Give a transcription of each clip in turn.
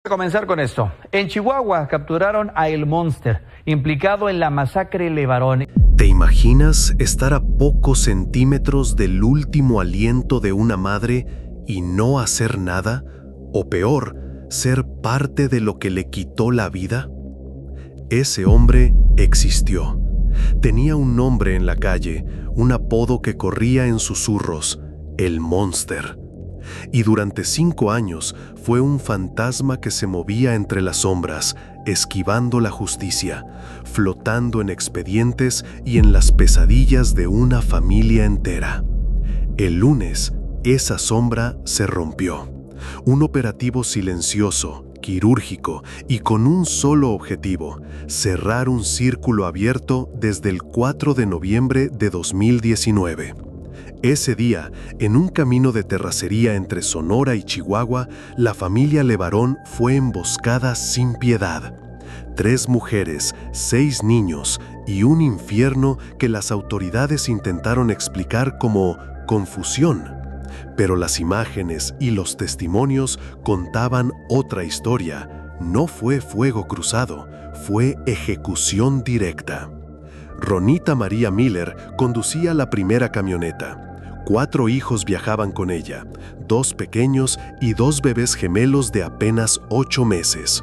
A comenzar con esto. En Chihuahua capturaron a El Monster, implicado en la masacre Levarón. ¿Te imaginas estar a pocos centímetros del último aliento de una madre y no hacer nada? O peor, ser parte de lo que le quitó la vida. Ese hombre existió. Tenía un nombre en la calle, un apodo que corría en susurros: El Monster. Y durante 5 años fue un fantasma que se movía entre las sombras, esquivando la justicia, flotando en expedientes y en las pesadillas de una familia entera. El lunes, esa sombra se rompió. Un operativo silencioso, quirúrgico y con un solo objetivo: cerrar un círculo abierto desde el 4 de noviembre de 2019. Ese día, en un camino de terracería entre Sonora y Chihuahua, la familia Levarón fue emboscada sin piedad. 3 mujeres, 6 niños y un infierno que las autoridades intentaron explicar como confusión. Pero las imágenes y los testimonios contaban otra historia. No fue fuego cruzado, fue ejecución directa. Ronita María Miller conducía la primera camioneta. 4 hijos viajaban con ella, 2 pequeños y 2 bebés gemelos de apenas 8 meses.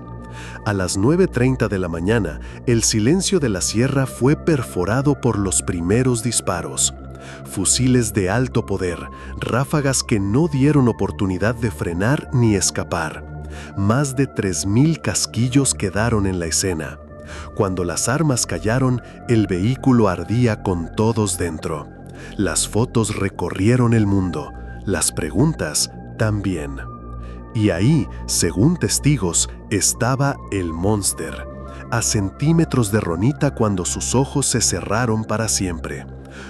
A las 9:30 de la mañana, el silencio de la sierra fue perforado por los primeros disparos. Fusiles de alto poder, ráfagas que no dieron oportunidad de frenar ni escapar. Más de 3,000 casquillos quedaron en la escena. Cuando las armas callaron, el vehículo ardía con todos dentro. Las fotos recorrieron el mundo, las preguntas también. Y ahí, según testigos, estaba el Monster, a centímetros de Ronita cuando sus ojos se cerraron para siempre.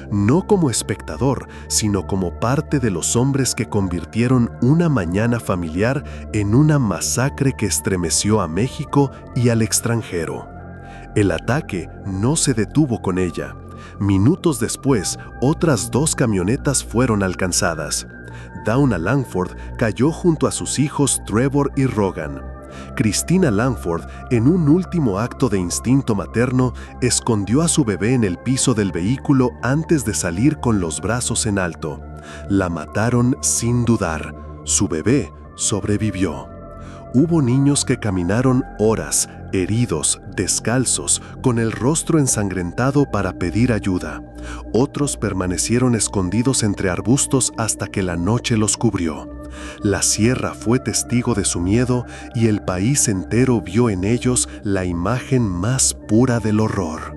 No como espectador, sino como parte de los hombres que convirtieron una mañana familiar en una masacre que estremeció a México y al extranjero. El ataque no se detuvo con ella. Minutos después, otras 2 camionetas fueron alcanzadas. Dawna Langford cayó junto a sus hijos Trevor y Rogan. Christina Langford, en un último acto de instinto materno, escondió a su bebé en el piso del vehículo antes de salir con los brazos en alto. La mataron sin dudar. Su bebé sobrevivió. Hubo niños que caminaron horas, heridos, descalzos, con el rostro ensangrentado para pedir ayuda. Otros permanecieron escondidos entre arbustos hasta que la noche los cubrió. La sierra fue testigo de su miedo y el país entero vio en ellos la imagen más pura del horror.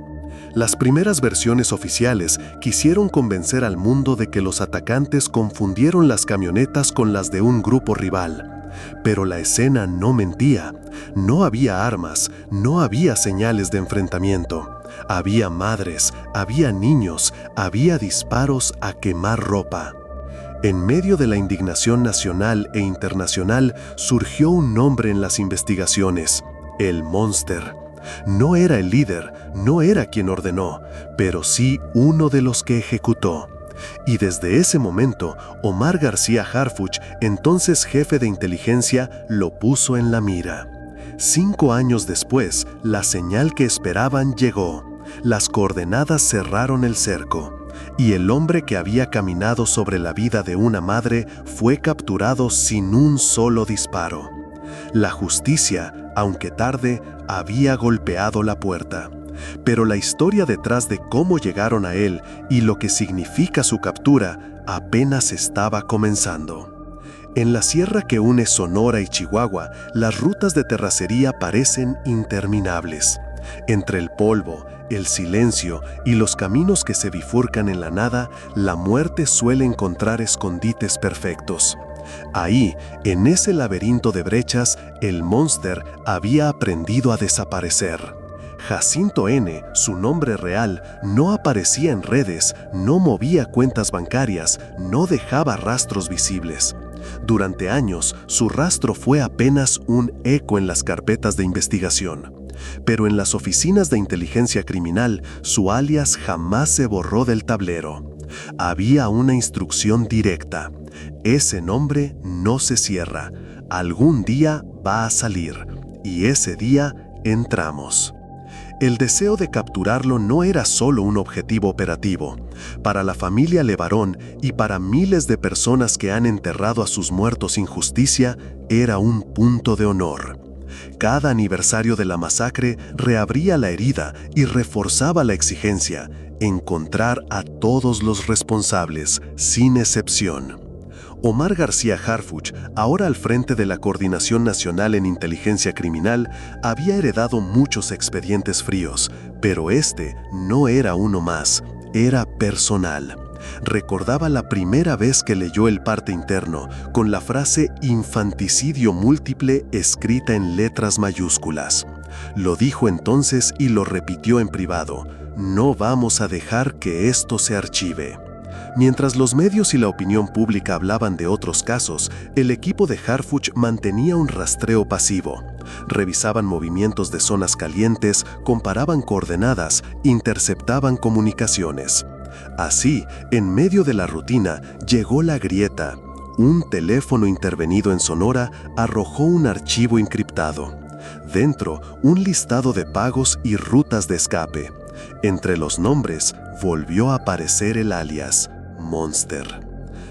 Las primeras versiones oficiales quisieron convencer al mundo de que los atacantes confundieron las camionetas con las de un grupo rival. Pero la escena no mentía. No había armas, no había señales de enfrentamiento. Había madres, había niños, había disparos a quemar ropa. En medio de la indignación nacional e internacional surgió un nombre en las investigaciones: El Monster. No era el líder, no era quien ordenó, pero sí uno de los que ejecutó. Y desde ese momento, Omar García Harfuch, entonces jefe de inteligencia, lo puso en la mira. 5 años después, la señal que esperaban llegó. Las coordenadas cerraron el cerco. Y el hombre que había caminado sobre la vida de una madre fue capturado sin un solo disparo. La justicia, aunque tarde, había golpeado la puerta. Pero la historia detrás de cómo llegaron a él y lo que significa su captura apenas estaba comenzando. En la sierra que une Sonora y Chihuahua, las rutas de terracería parecen interminables. Entre el polvo, el silencio y los caminos que se bifurcan en la nada, la muerte suele encontrar escondites perfectos. Ahí, en ese laberinto de brechas, el Monster había aprendido a desaparecer. Jacinto N., su nombre real, no aparecía en redes, no movía cuentas bancarias, no dejaba rastros visibles. Durante años, su rastro fue apenas un eco en las carpetas de investigación. Pero en las oficinas de inteligencia criminal, su alias jamás se borró del tablero. Había una instrucción directa: ese nombre no se cierra, algún día va a salir, y ese día entramos. El deseo de capturarlo no era solo un objetivo operativo. Para la familia LeBaron y para miles de personas que han enterrado a sus muertos sin justicia, era un punto de honor. Cada aniversario de la masacre reabría la herida y reforzaba la exigencia: encontrar a todos los responsables, sin excepción. Omar García Harfuch, ahora al frente de la Coordinación Nacional en Inteligencia Criminal, había heredado muchos expedientes fríos, pero este no era uno más, era personal. Recordaba la primera vez que leyó el parte interno, con la frase infanticidio múltiple escrita en letras mayúsculas. Lo dijo entonces y lo repitió en privado: no vamos a dejar que esto se archive. Mientras los medios y la opinión pública hablaban de otros casos, el equipo de Harfuch mantenía un rastreo pasivo. Revisaban movimientos de zonas calientes, comparaban coordenadas, interceptaban comunicaciones. Así, en medio de la rutina, llegó la grieta. Un teléfono intervenido en Sonora arrojó un archivo encriptado. Dentro, un listado de pagos y rutas de escape. Entre los nombres, volvió a aparecer el alias Monster.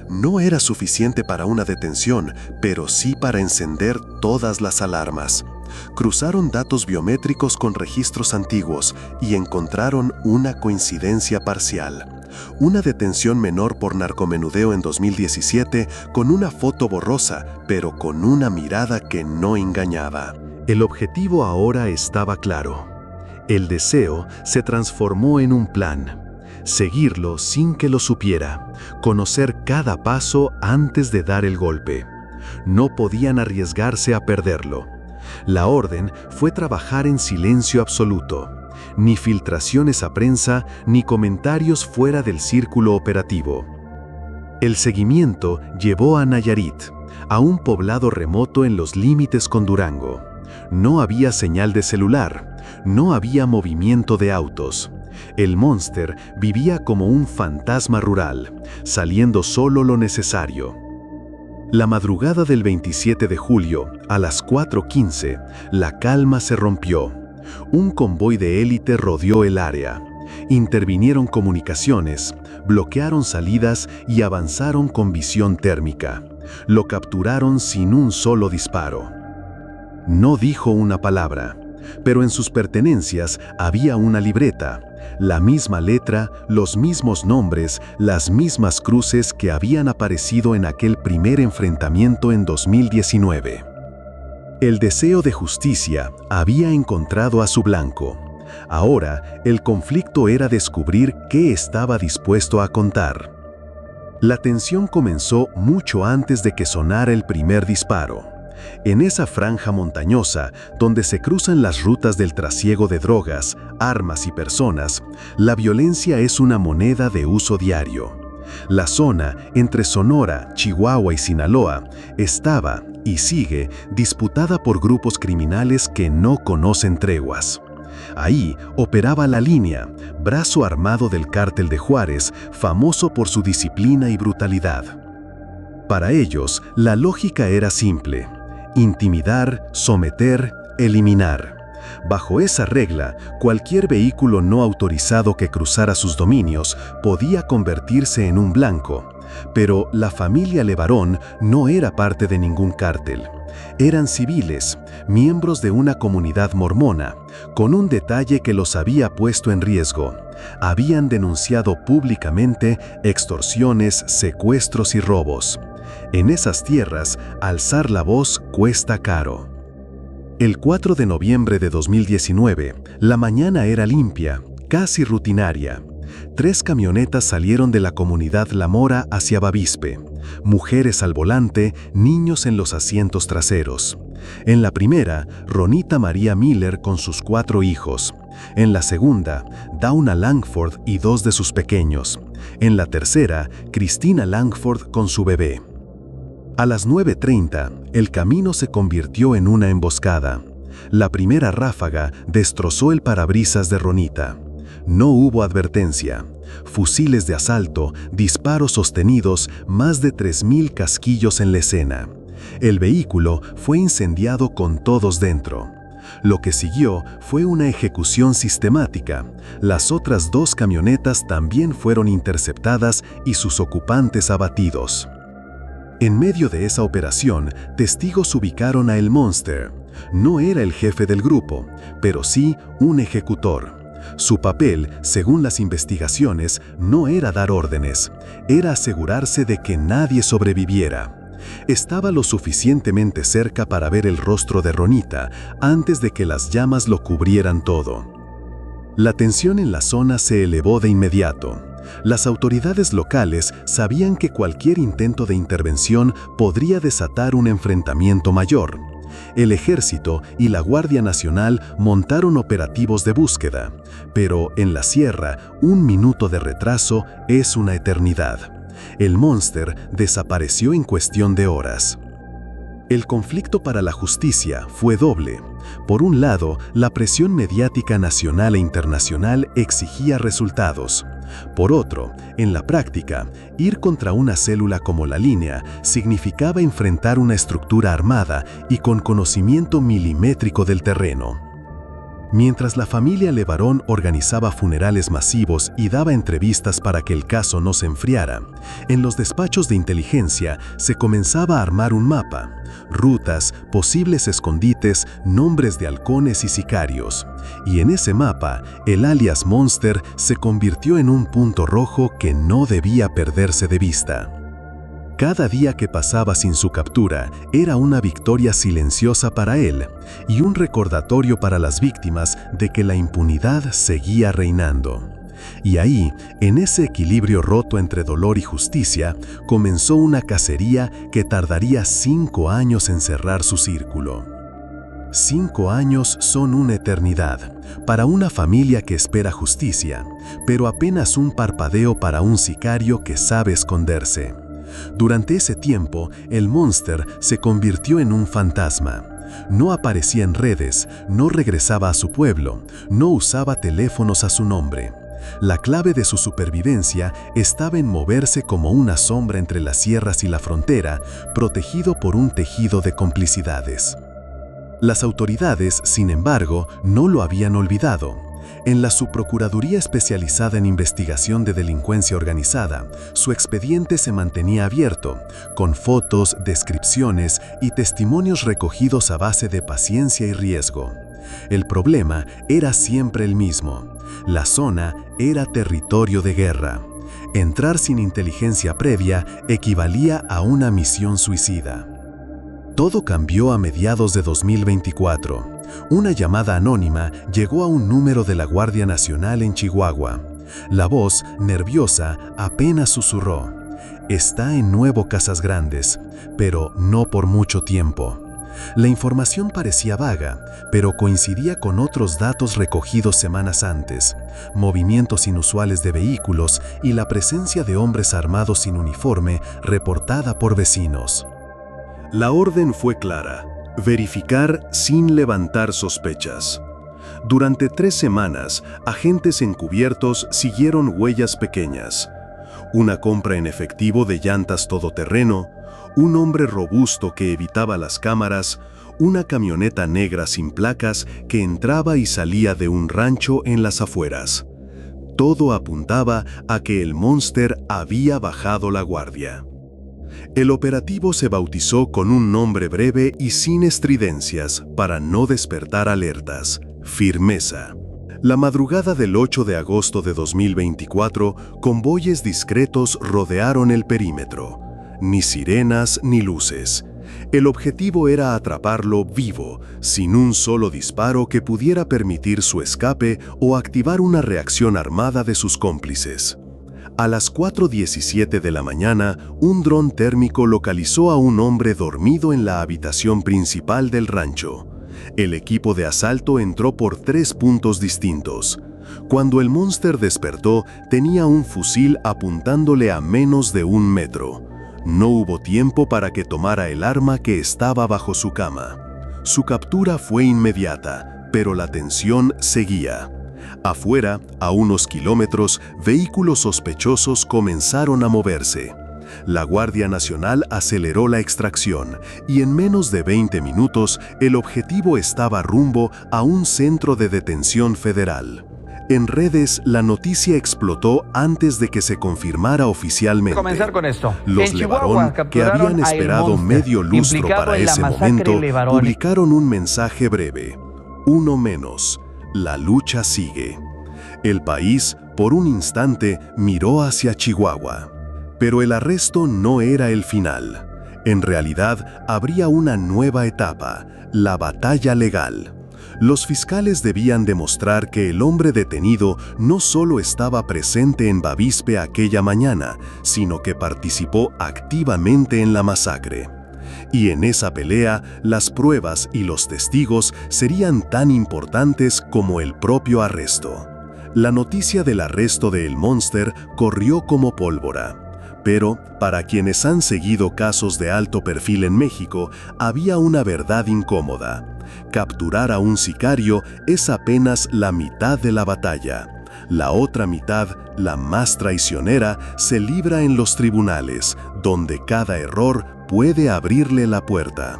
No era suficiente para una detención, pero sí para encender todas las alarmas. Cruzaron datos biométricos con registros antiguos y encontraron una coincidencia parcial. Una detención menor por narcomenudeo en 2017 con una foto borrosa, pero con una mirada que no engañaba. El objetivo ahora estaba claro. El deseo se transformó en un plan. Seguirlo sin que lo supiera, conocer cada paso antes de dar el golpe. No podían arriesgarse a perderlo. La orden fue trabajar en silencio absoluto. Ni filtraciones a prensa, ni comentarios fuera del círculo operativo. El seguimiento llevó a Nayarit, a un poblado remoto en los límites con Durango. No había señal de celular, no había movimiento de autos. El Monster vivía como un fantasma rural, saliendo solo lo necesario. La madrugada del 27 de julio, a las 4:15, la calma se rompió. Un convoy de élite rodeó el área. Intervinieron comunicaciones, bloquearon salidas y avanzaron con visión térmica. Lo capturaron sin un solo disparo. No dijo una palabra, pero en sus pertenencias había una libreta, la misma letra, los mismos nombres, las mismas cruces que habían aparecido en aquel primer enfrentamiento en 2019. El deseo de justicia había encontrado a su blanco. Ahora, el conflicto era descubrir qué estaba dispuesto a contar. La tensión comenzó mucho antes de que sonara el primer disparo. En esa franja montañosa, donde se cruzan las rutas del trasiego de drogas, armas y personas, la violencia es una moneda de uso diario. La zona entre Sonora, Chihuahua y Sinaloa estaba, y sigue, disputada por grupos criminales que no conocen treguas. Ahí operaba La Línea, brazo armado del Cártel de Juárez, famoso por su disciplina y brutalidad. Para ellos, la lógica era simple: intimidar, someter, eliminar. Bajo esa regla, cualquier vehículo no autorizado que cruzara sus dominios podía convertirse en un blanco. Pero la familia LeBaron no era parte de ningún cártel. Eran civiles, miembros de una comunidad mormona, con un detalle que los había puesto en riesgo. Habían denunciado públicamente extorsiones, secuestros y robos. En esas tierras, alzar la voz cuesta caro. El 4 de noviembre de 2019, la mañana era limpia, casi rutinaria. 3 camionetas salieron de la comunidad La Mora hacia Bavispe. Mujeres al volante, niños en los asientos traseros. En la primera, Ronita María Miller con sus 4 hijos. En la segunda, Dawna Langford y 2 de sus pequeños. En la tercera, Cristina Langford con su bebé. A las 9:30, el camino se convirtió en una emboscada. La primera ráfaga destrozó el parabrisas de Ronita. No hubo advertencia. Fusiles de asalto, disparos sostenidos, más de 3,000 casquillos en la escena. El vehículo fue incendiado con todos dentro. Lo que siguió fue una ejecución sistemática. Las otras 2 camionetas también fueron interceptadas y sus ocupantes abatidos. En medio de esa operación, testigos ubicaron a El Monster. No era el jefe del grupo, pero sí un ejecutor. Su papel, según las investigaciones, no era dar órdenes, era asegurarse de que nadie sobreviviera. Estaba lo suficientemente cerca para ver el rostro de Ronita antes de que las llamas lo cubrieran todo. La tensión en la zona se elevó de inmediato. Las autoridades locales sabían que cualquier intento de intervención podría desatar un enfrentamiento mayor. El ejército y la Guardia Nacional montaron operativos de búsqueda, pero en la sierra, 1 minuto de retraso es una eternidad. El Monster desapareció en cuestión de horas. El conflicto para la justicia fue doble. Por un lado, la presión mediática nacional e internacional exigía resultados. Por otro, en la práctica, ir contra una célula como la Línea significaba enfrentar una estructura armada y con conocimiento milimétrico del terreno. Mientras la familia Levarón organizaba funerales masivos y daba entrevistas para que el caso no se enfriara, en los despachos de inteligencia se comenzaba a armar un mapa: rutas, posibles escondites, nombres de halcones y sicarios. Y en ese mapa, el alias Monster se convirtió en un punto rojo que no debía perderse de vista. Cada día que pasaba sin su captura era una victoria silenciosa para él y un recordatorio para las víctimas de que la impunidad seguía reinando. Y ahí, en ese equilibrio roto entre dolor y justicia, comenzó una cacería que tardaría 5 años en cerrar su círculo. 5 años son una eternidad para una familia que espera justicia, pero apenas un parpadeo para un sicario que sabe esconderse. Durante ese tiempo, el Monster se convirtió en un fantasma. No aparecía en redes, no regresaba a su pueblo, no usaba teléfonos a su nombre. La clave de su supervivencia estaba en moverse como una sombra entre las sierras y la frontera, protegido por un tejido de complicidades. Las autoridades, sin embargo, no lo habían olvidado. En la Subprocuraduría especializada en investigación de delincuencia organizada, su expediente se mantenía abierto, con fotos, descripciones y testimonios recogidos a base de paciencia y riesgo. El problema era siempre el mismo: la zona era territorio de guerra. Entrar sin inteligencia previa equivalía a una misión suicida. Todo cambió a mediados de 2024. Una llamada anónima llegó a un número de la Guardia Nacional en Chihuahua. La voz, nerviosa, apenas susurró: «Está en Nuevo Casas Grandes, pero no por mucho tiempo». La información parecía vaga, pero coincidía con otros datos recogidos semanas antes: movimientos inusuales de vehículos y la presencia de hombres armados sin uniforme reportada por vecinos. La orden fue clara: verificar sin levantar sospechas. Durante 3 semanas, agentes encubiertos siguieron huellas pequeñas: una compra en efectivo de llantas todoterreno, un hombre robusto que evitaba las cámaras, una camioneta negra sin placas que entraba y salía de un rancho en las afueras. Todo apuntaba a que el Monster había bajado la guardia. El operativo se bautizó con un nombre breve y sin estridencias para no despertar alertas: Firmeza. La madrugada del 8 de agosto de 2024, convoyes discretos rodearon el perímetro. Ni sirenas ni luces. El objetivo era atraparlo vivo, sin un solo disparo que pudiera permitir su escape o activar una reacción armada de sus cómplices. A las 4:17 de la mañana, un dron térmico localizó a un hombre dormido en la habitación principal del rancho. El equipo de asalto entró por 3 puntos distintos. Cuando el Monster despertó, tenía un fusil apuntándole a menos de 1 metro. No hubo tiempo para que tomara el arma que estaba bajo su cama. Su captura fue inmediata, pero la tensión seguía. Afuera, a unos kilómetros, vehículos sospechosos comenzaron a moverse. La Guardia Nacional aceleró la extracción y en menos de 20 minutos el objetivo estaba rumbo a un centro de detención federal. En redes, la noticia explotó antes de que se confirmara oficialmente. Comenzar con esto. Los Levarón, que habían esperado medio lustro para ese momento, publicaron un mensaje breve. Uno menos. La lucha sigue. El país, por un instante, miró hacia Chihuahua. Pero el arresto no era el final. En realidad, habría una nueva etapa, la batalla legal. Los fiscales debían demostrar que el hombre detenido no solo estaba presente en Bavispe aquella mañana, sino que participó activamente en la masacre. Y en esa pelea, las pruebas y los testigos serían tan importantes como el propio arresto. La noticia del arresto de El Monster corrió como pólvora. Pero, para quienes han seguido casos de alto perfil en México, había una verdad incómoda. Capturar a un sicario es apenas la mitad de la batalla. La otra mitad, la más traicionera, se libra en los tribunales, donde cada error puede abrirle la puerta.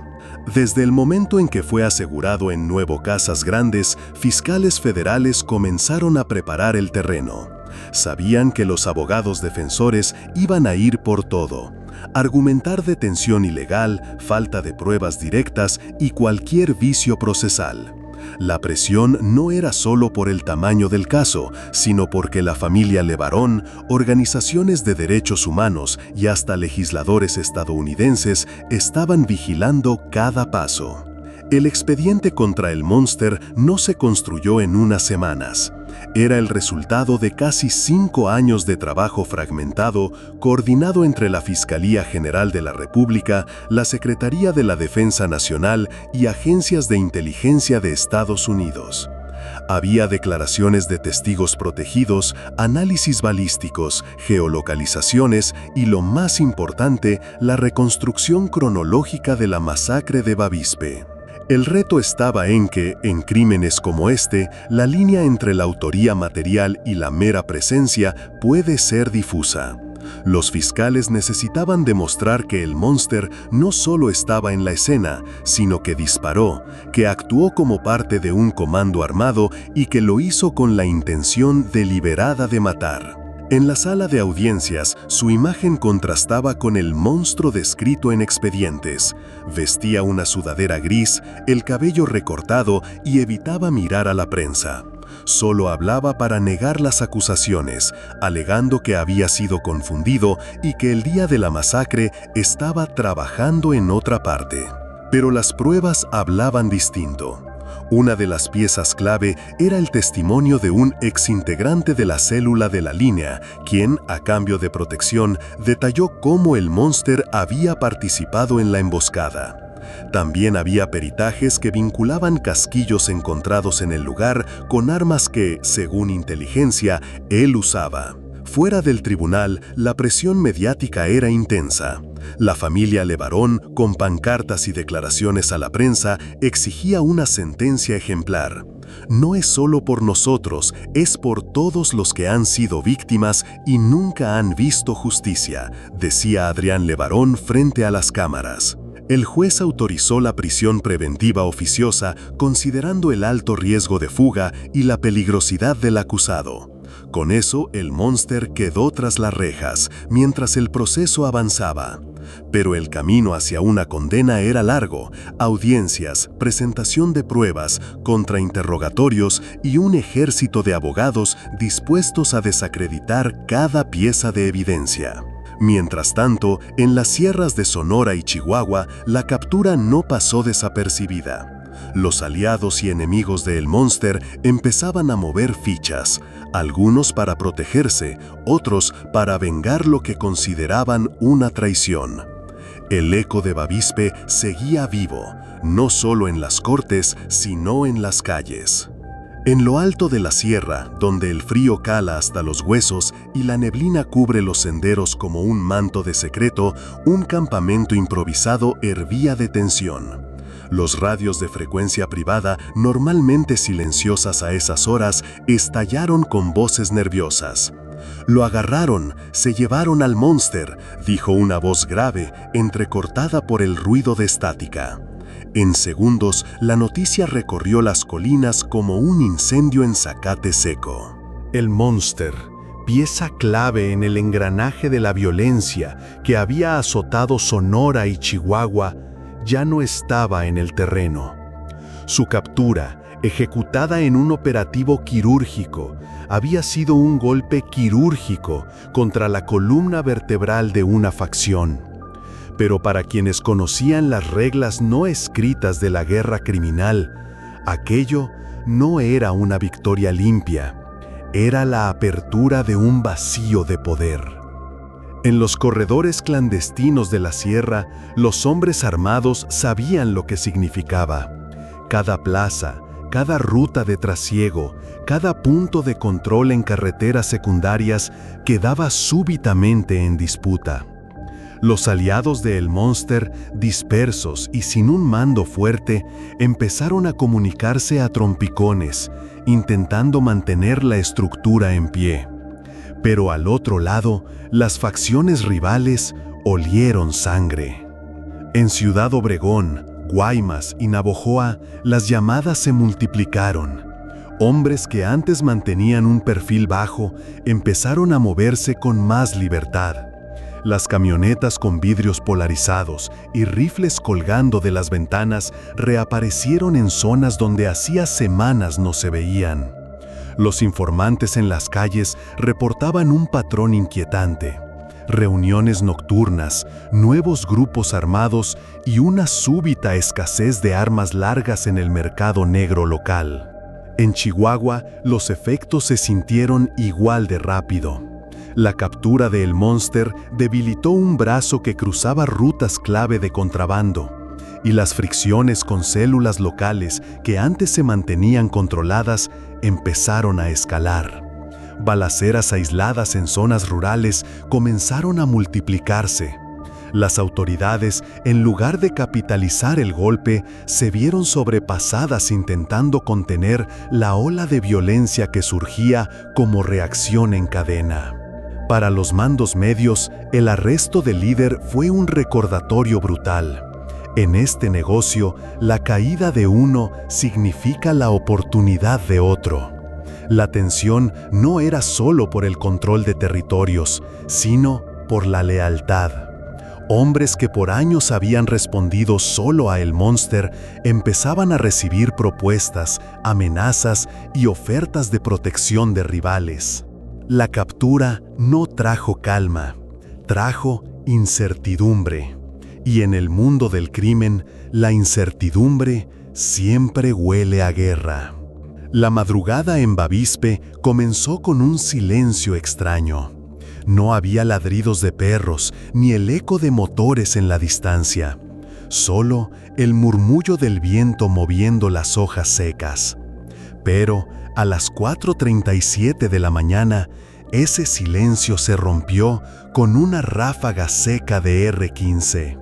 Desde el momento en que fue asegurado en Nuevo Casas Grandes, fiscales federales comenzaron a preparar el terreno. Sabían que los abogados defensores iban a ir por todo. Argumentar detención ilegal, falta de pruebas directas y cualquier vicio procesal. La presión no era solo por el tamaño del caso, sino porque la familia Levarón, organizaciones de derechos humanos y hasta legisladores estadounidenses estaban vigilando cada paso. El expediente contra El Monster no se construyó en unas semanas. Era el resultado de casi 5 años de trabajo fragmentado, coordinado entre la Fiscalía General de la República, la Secretaría de la Defensa Nacional y agencias de inteligencia de Estados Unidos. Había declaraciones de testigos protegidos, análisis balísticos, geolocalizaciones y, lo más importante, la reconstrucción cronológica de la masacre de Bavispe. El reto estaba en que, en crímenes como este, la línea entre la autoría material y la mera presencia puede ser difusa. Los fiscales necesitaban demostrar que el Monster no solo estaba en la escena, sino que disparó, que actuó como parte de un comando armado y que lo hizo con la intención deliberada de matar. En la sala de audiencias, su imagen contrastaba con el monstruo descrito en expedientes. Vestía una sudadera gris, el cabello recortado y evitaba mirar a la prensa. Solo hablaba para negar las acusaciones, alegando que había sido confundido y que el día de la masacre estaba trabajando en otra parte. Pero las pruebas hablaban distinto. Una de las piezas clave era el testimonio de un exintegrante de la célula de la línea, quien, a cambio de protección, detalló cómo el Monster había participado en la emboscada. También había peritajes que vinculaban casquillos encontrados en el lugar con armas que, según inteligencia, él usaba. Fuera del tribunal, la presión mediática era intensa. La familia Levarón, con pancartas y declaraciones a la prensa, exigía una sentencia ejemplar. No es solo por nosotros, es por todos los que han sido víctimas y nunca han visto justicia, decía Adrián Levarón frente a las cámaras. El juez autorizó la prisión preventiva oficiosa considerando el alto riesgo de fuga y la peligrosidad del acusado. Con eso, el Monster quedó tras las rejas, mientras el proceso avanzaba. Pero el camino hacia una condena era largo: audiencias, presentación de pruebas, contrainterrogatorios y un ejército de abogados dispuestos a desacreditar cada pieza de evidencia. Mientras tanto, en las sierras de Sonora y Chihuahua, la captura no pasó desapercibida. Los aliados y enemigos de El Monster empezaban a mover fichas, algunos para protegerse, otros para vengar lo que consideraban una traición. El eco de Bavispe seguía vivo, no solo en las cortes, sino en las calles. En lo alto de la sierra, donde el frío cala hasta los huesos y la neblina cubre los senderos como un manto de secreto, un campamento improvisado hervía de tensión. Los radios de frecuencia privada, normalmente silenciosas a esas horas, estallaron con voces nerviosas. «Lo agarraron, se llevaron al Monster», dijo una voz grave, entrecortada por el ruido de estática. En segundos, la noticia recorrió las colinas como un incendio en zacate seco. El Monster, pieza clave en el engranaje de la violencia que había azotado Sonora y Chihuahua, ya no estaba en el terreno. Su captura, ejecutada en un operativo quirúrgico, había sido un golpe quirúrgico contra la columna vertebral de una facción. Pero para quienes conocían las reglas no escritas de la guerra criminal, aquello no era una victoria limpia, era la apertura de un vacío de poder. En los corredores clandestinos de la sierra, los hombres armados sabían lo que significaba. Cada plaza, cada ruta de trasiego, cada punto de control en carreteras secundarias quedaba súbitamente en disputa. Los aliados de El Monster, dispersos y sin un mando fuerte, empezaron a comunicarse a trompicones, intentando mantener la estructura en pie. Pero al otro lado, las facciones rivales olieron sangre. En Ciudad Obregón, Guaymas y Navojoa, las llamadas se multiplicaron. Hombres que antes mantenían un perfil bajo empezaron a moverse con más libertad. Las camionetas con vidrios polarizados y rifles colgando de las ventanas reaparecieron en zonas donde hacía semanas no se veían. Los informantes en las calles reportaban un patrón inquietante: reuniones nocturnas, nuevos grupos armados y una súbita escasez de armas largas en el mercado negro local. En Chihuahua, los efectos se sintieron igual de rápido. La captura de El Monster debilitó un brazo que cruzaba rutas clave de contrabando, y las fricciones con células locales que antes se mantenían controladas empezaron a escalar. Balaceras aisladas en zonas rurales comenzaron a multiplicarse. Las autoridades, en lugar de capitalizar el golpe, se vieron sobrepasadas intentando contener la ola de violencia que surgía como reacción en cadena. Para los mandos medios, el arresto del líder fue un recordatorio brutal. En este negocio, la caída de uno significa la oportunidad de otro. La tensión no era solo por el control de territorios, sino por la lealtad. Hombres que por años habían respondido solo a El Monster empezaban a recibir propuestas, amenazas y ofertas de protección de rivales. La captura no trajo calma, trajo incertidumbre. Y en el mundo del crimen, la incertidumbre siempre huele a guerra. La madrugada en Bavispe comenzó con un silencio extraño. No había ladridos de perros ni el eco de motores en la distancia, solo el murmullo del viento moviendo las hojas secas. Pero a las 4:37 de la mañana, ese silencio se rompió con una ráfaga seca de R-15.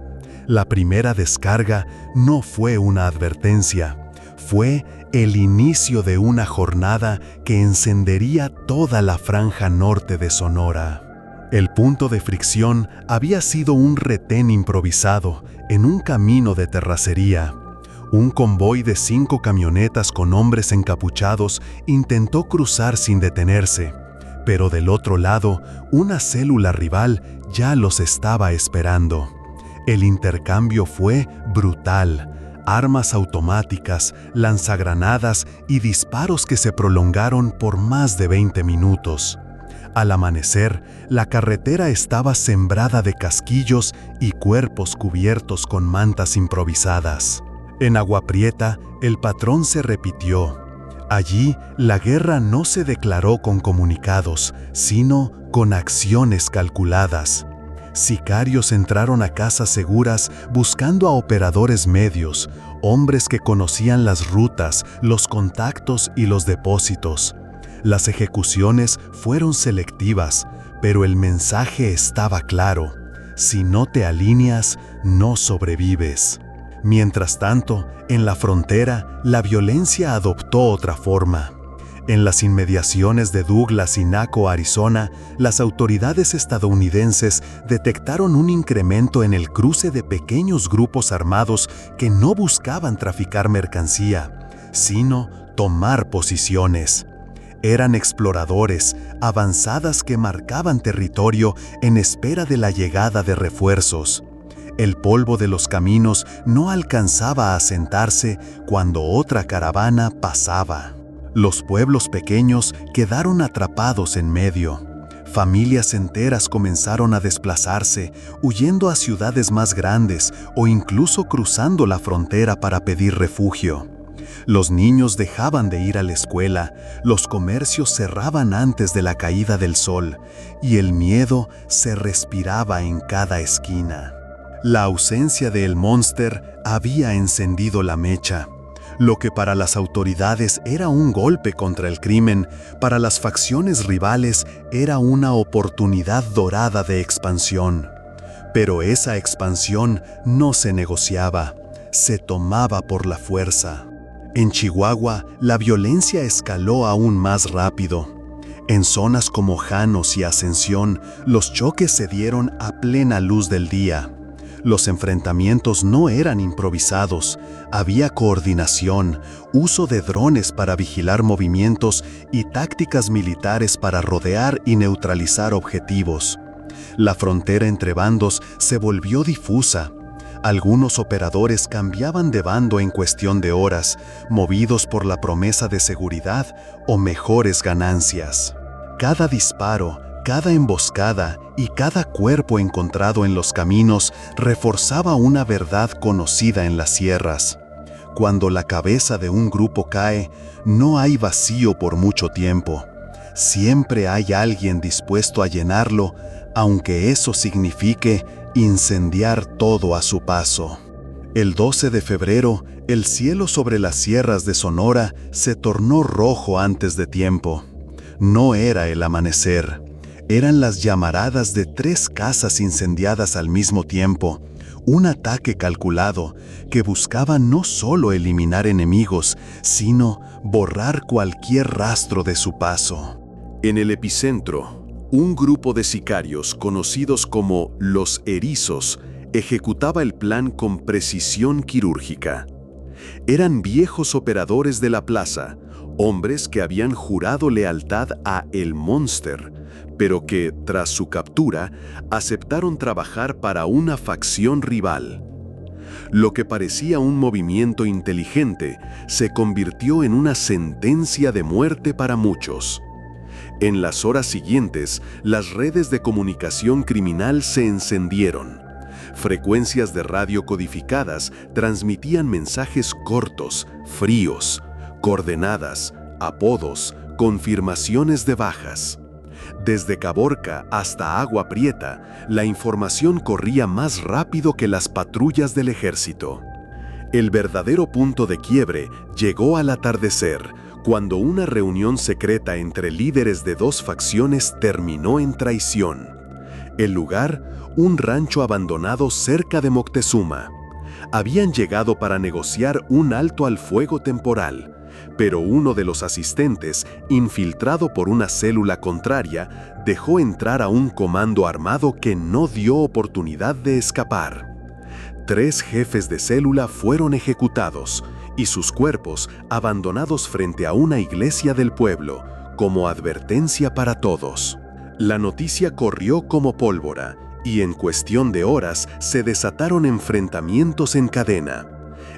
La primera descarga no fue una advertencia, fue el inicio de una jornada que encendería toda la franja norte de Sonora. El punto de fricción había sido un retén improvisado en un camino de terracería. Un convoy de 5 camionetas con hombres encapuchados intentó cruzar sin detenerse, pero del otro lado, una célula rival ya los estaba esperando. El intercambio fue brutal. Armas automáticas, lanzagranadas y disparos que se prolongaron por más de 20 minutos. Al amanecer, la carretera estaba sembrada de casquillos y cuerpos cubiertos con mantas improvisadas. En Agua Prieta, el patrón se repitió. Allí, la guerra no se declaró con comunicados, sino con acciones calculadas. Sicarios entraron a casas seguras buscando a operadores medios, hombres que conocían las rutas, los contactos y los depósitos. Las ejecuciones fueron selectivas, pero el mensaje estaba claro: si no te alineas, no sobrevives. Mientras tanto, en la frontera, la violencia adoptó otra forma. En las inmediaciones de Douglas y Naco, Arizona, las autoridades estadounidenses detectaron un incremento en el cruce de pequeños grupos armados que no buscaban traficar mercancía, sino tomar posiciones. Eran exploradores, avanzadas que marcaban territorio en espera de la llegada de refuerzos. El polvo de los caminos no alcanzaba a asentarse cuando otra caravana pasaba. Los pueblos pequeños quedaron atrapados en medio. Familias enteras comenzaron a desplazarse, huyendo a ciudades más grandes o incluso cruzando la frontera para pedir refugio. Los niños dejaban de ir a la escuela, los comercios cerraban antes de la caída del sol y el miedo se respiraba en cada esquina. La ausencia del Monster había encendido la mecha. Lo que para las autoridades era un golpe contra el crimen, para las facciones rivales era una oportunidad dorada de expansión. Pero esa expansión no se negociaba, se tomaba por la fuerza. En Chihuahua, la violencia escaló aún más rápido. En zonas como Janos y Ascensión, los choques se dieron a plena luz del día. Los enfrentamientos no eran improvisados, había coordinación, uso de drones para vigilar movimientos y tácticas militares para rodear y neutralizar objetivos. La frontera entre bandos se volvió difusa. Algunos operadores cambiaban de bando en cuestión de horas, movidos por la promesa de seguridad o mejores ganancias. Cada disparo, cada emboscada y cada cuerpo encontrado en los caminos reforzaba una verdad conocida en las sierras. Cuando la cabeza de un grupo cae, no hay vacío por mucho tiempo. Siempre hay alguien dispuesto a llenarlo, aunque eso signifique incendiar todo a su paso. El 12 de febrero, el cielo sobre las sierras de Sonora se tornó rojo antes de tiempo. No era el amanecer. Eran las llamaradas de 3 casas incendiadas al mismo tiempo, un ataque calculado que buscaba no solo eliminar enemigos, sino borrar cualquier rastro de su paso. En el epicentro, un grupo de sicarios conocidos como los Erizos ejecutaba el plan con precisión quirúrgica. Eran viejos operadores de la plaza, hombres que habían jurado lealtad a El Monster, pero que, tras su captura, aceptaron trabajar para una facción rival. Lo que parecía un movimiento inteligente se convirtió en una sentencia de muerte para muchos. En las horas siguientes, las redes de comunicación criminal se encendieron. Frecuencias de radio codificadas transmitían mensajes cortos, fríos, coordenadas, apodos, confirmaciones de bajas. Desde Caborca hasta Agua Prieta, la información corría más rápido que las patrullas del ejército. El verdadero punto de quiebre llegó al atardecer, cuando una reunión secreta entre líderes de 2 facciones terminó en traición. El lugar, un rancho abandonado cerca de Moctezuma. Habían llegado para negociar un alto al fuego temporal, pero uno de los asistentes, infiltrado por una célula contraria, dejó entrar a un comando armado que no dio oportunidad de escapar. 3 jefes de célula fueron ejecutados y sus cuerpos abandonados frente a una iglesia del pueblo, como advertencia para todos. La noticia corrió como pólvora y en cuestión de horas se desataron enfrentamientos en cadena.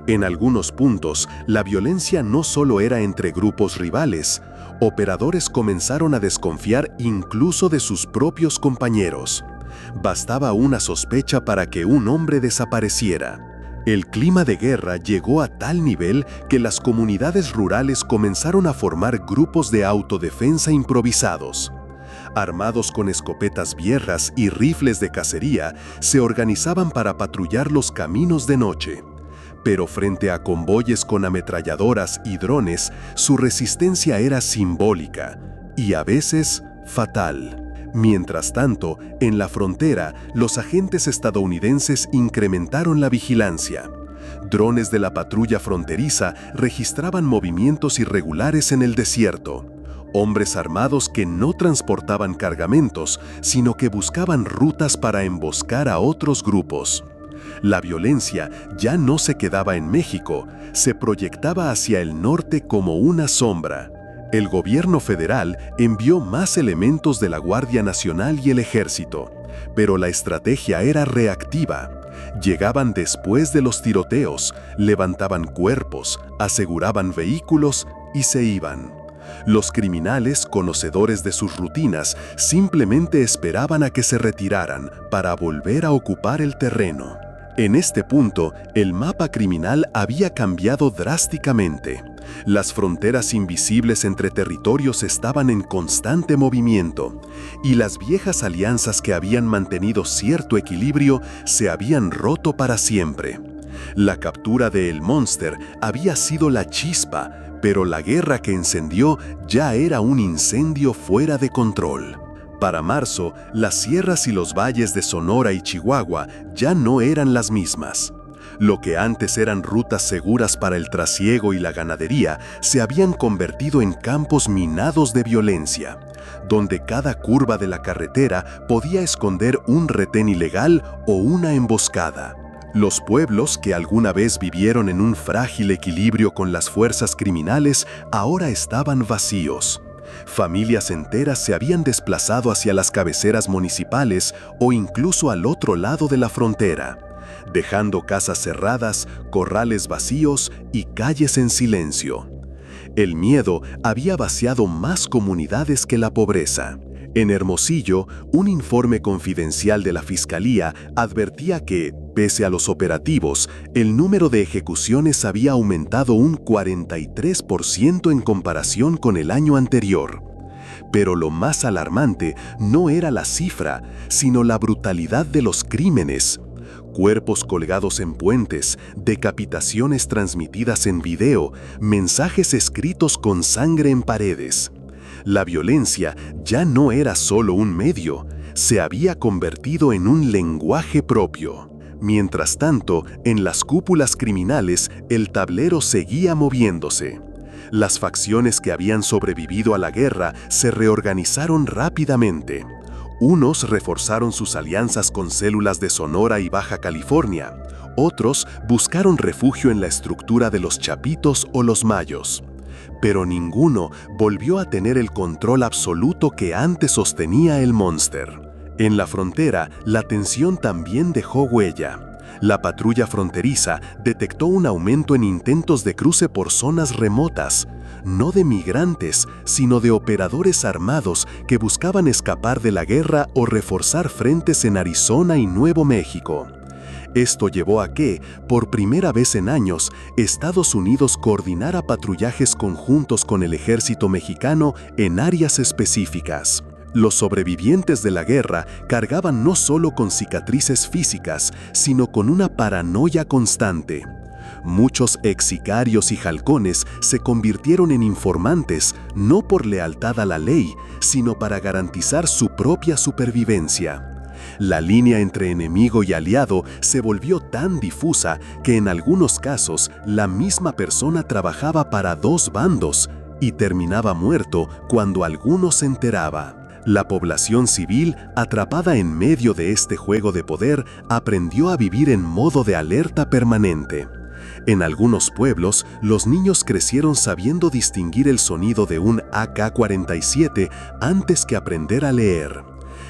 En algunos puntos, la violencia no solo era entre grupos rivales, operadores comenzaron a desconfiar incluso de sus propios compañeros. Bastaba una sospecha para que un hombre desapareciera. El clima de guerra llegó a tal nivel que las comunidades rurales comenzaron a formar grupos de autodefensa improvisados. Armados con escopetas viejas y rifles de cacería, se organizaban para patrullar los caminos de noche. Pero frente a convoyes con ametralladoras y drones, su resistencia era simbólica y a veces fatal. Mientras tanto, en la frontera, los agentes estadounidenses incrementaron la vigilancia. Drones de la patrulla fronteriza registraban movimientos irregulares en el desierto. Hombres armados que no transportaban cargamentos, sino que buscaban rutas para emboscar a otros grupos. La violencia ya no se quedaba en México, se proyectaba hacia el norte como una sombra. El gobierno federal envió más elementos de la Guardia Nacional y el Ejército, pero la estrategia era reactiva. Llegaban después de los tiroteos, levantaban cuerpos, aseguraban vehículos y se iban. Los criminales, conocedores de sus rutinas, simplemente esperaban a que se retiraran para volver a ocupar el terreno. En este punto, el mapa criminal había cambiado drásticamente. Las fronteras invisibles entre territorios estaban en constante movimiento, y las viejas alianzas que habían mantenido cierto equilibrio se habían roto para siempre. La captura de El Monster había sido la chispa, pero la guerra que encendió ya era un incendio fuera de control. Para marzo, las sierras y los valles de Sonora y Chihuahua ya no eran las mismas. Lo que antes eran rutas seguras para el trasiego y la ganadería se habían convertido en campos minados de violencia, donde cada curva de la carretera podía esconder un retén ilegal o una emboscada. Los pueblos que alguna vez vivieron en un frágil equilibrio con las fuerzas criminales ahora estaban vacíos. Familias enteras se habían desplazado hacia las cabeceras municipales o incluso al otro lado de la frontera, dejando casas cerradas, corrales vacíos y calles en silencio. El miedo había vaciado más comunidades que la pobreza. En Hermosillo, un informe confidencial de la Fiscalía advertía que, pese a los operativos, el número de ejecuciones había aumentado un 43% en comparación con el año anterior. Pero lo más alarmante no era la cifra, sino la brutalidad de los crímenes. Cuerpos colgados en puentes, decapitaciones transmitidas en video, mensajes escritos con sangre en paredes. La violencia ya no era solo un medio, se había convertido en un lenguaje propio. Mientras tanto, en las cúpulas criminales, el tablero seguía moviéndose. Las facciones que habían sobrevivido a la guerra se reorganizaron rápidamente. Unos reforzaron sus alianzas con células de Sonora y Baja California. Otros buscaron refugio en la estructura de los Chapitos o los Mayos. Pero ninguno volvió a tener el control absoluto que antes sostenía el Monster. En la frontera, la tensión también dejó huella. La patrulla fronteriza detectó un aumento en intentos de cruce por zonas remotas, no de migrantes, sino de operadores armados que buscaban escapar de la guerra o reforzar frentes en Arizona y Nuevo México. Esto llevó a que, por primera vez en años, Estados Unidos coordinara patrullajes conjuntos con el ejército mexicano en áreas específicas. Los sobrevivientes de la guerra cargaban no solo con cicatrices físicas, sino con una paranoia constante. Muchos ex-sicarios y halcones se convirtieron en informantes, no por lealtad a la ley, sino para garantizar su propia supervivencia. La línea entre enemigo y aliado se volvió tan difusa que en algunos casos la misma persona trabajaba para dos bandos y terminaba muerto cuando alguno se enteraba. La población civil, atrapada en medio de este juego de poder, aprendió a vivir en modo de alerta permanente. En algunos pueblos, los niños crecieron sabiendo distinguir el sonido de un AK-47 antes que aprender a leer.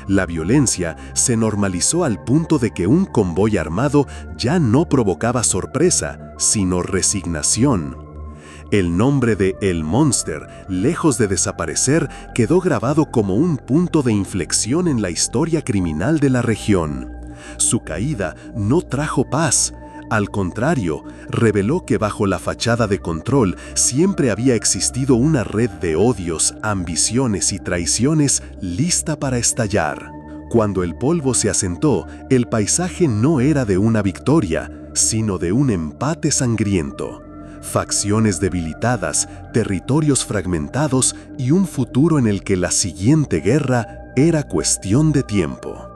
La violencia se normalizó al punto de que un convoy armado ya no provocaba sorpresa, sino resignación. El nombre de El Monster, lejos de desaparecer, quedó grabado como un punto de inflexión en la historia criminal de la región. Su caída no trajo paz. Al contrario, reveló que bajo la fachada de control siempre había existido una red de odios, ambiciones y traiciones lista para estallar. Cuando el polvo se asentó, el paisaje no era de una victoria, sino de un empate sangriento. Facciones debilitadas, territorios fragmentados y un futuro en el que la siguiente guerra era cuestión de tiempo.